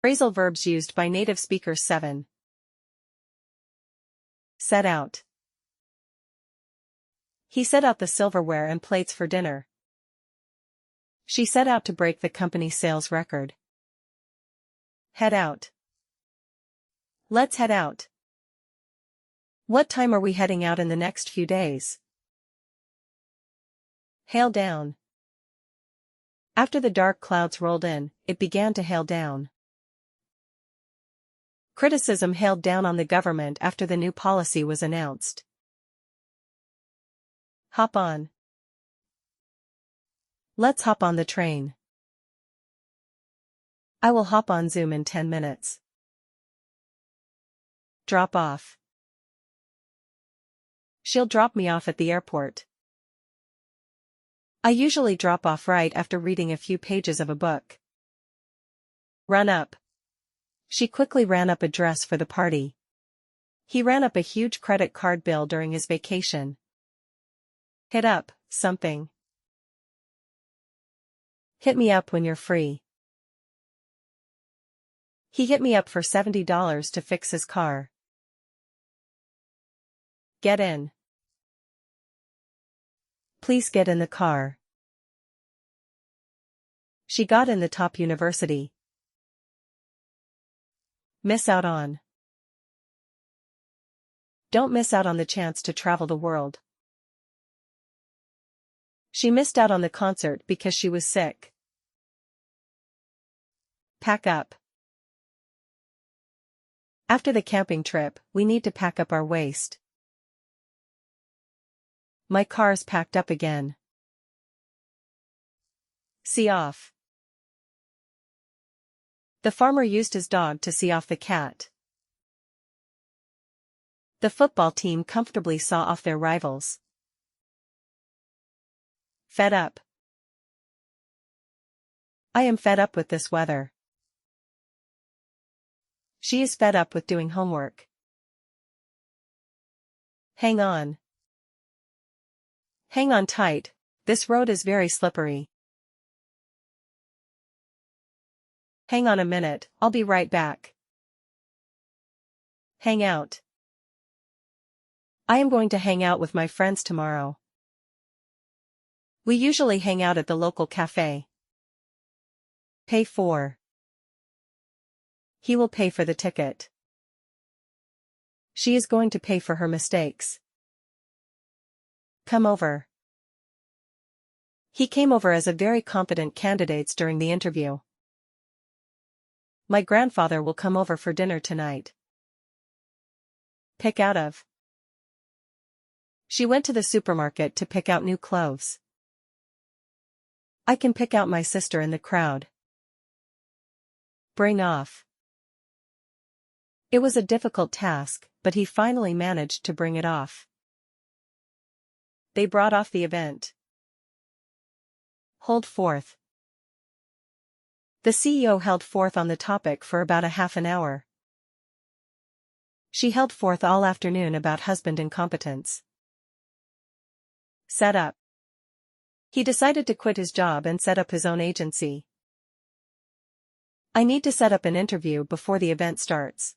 Phrasal verbs used by native speakers. 7. Set out. He set out the silverware and plates for dinner. She set out to break the company sales record. Head out. Let's head out. What time are we heading out in the next few days? Hail down. After the dark clouds rolled in, it began to hail down. Criticism hailed down on the government after the new policy was announced. Hop on. Let's hop on the train. I will hop on Zoom in 10 minutes. Drop off. She'll drop me off at the airport. I usually drop off right after reading a few pages of a book. Run up. She quickly ran up a dress for the party. He ran up a huge credit card bill during his vacation. Hit up something. Hit me up when you're free. He hit me up for $70 to fix his car. Get in. Please get in the car. She got in the top university. Miss out on. Don't miss out on the chance to travel the world. She missed out on the concert because she was sick. Pack up. After the camping trip, we need to pack up our waste. My car's packed up again. See off. The farmer used his dog to see off the cat. The football team comfortably saw off their rivals. Fed up. I am fed up with this weather. She is fed up with doing homework. Hang on. Hang on tight, this road is very slippery. Hang on a minute, I'll be right back. Hang out. I am going to hang out with my friends tomorrow. We usually hang out at the local cafe. Pay for. He will pay for the ticket. She is going to pay for her mistakes. Come over. He came over as a very competent candidate during the interview. My grandfather will come over for dinner tonight. Pick out of. She went to the supermarket to pick out new clothes. I can pick out my sister in the crowd. Bring off. It was a difficult task, but he finally managed to bring it off. They brought off the event. Hold forth. The CEO held forth on the topic for about a half an hour. She held forth all afternoon about husband incompetence. Set up. He decided to quit his job and set up his own agency. I need to set up an interview before the event starts.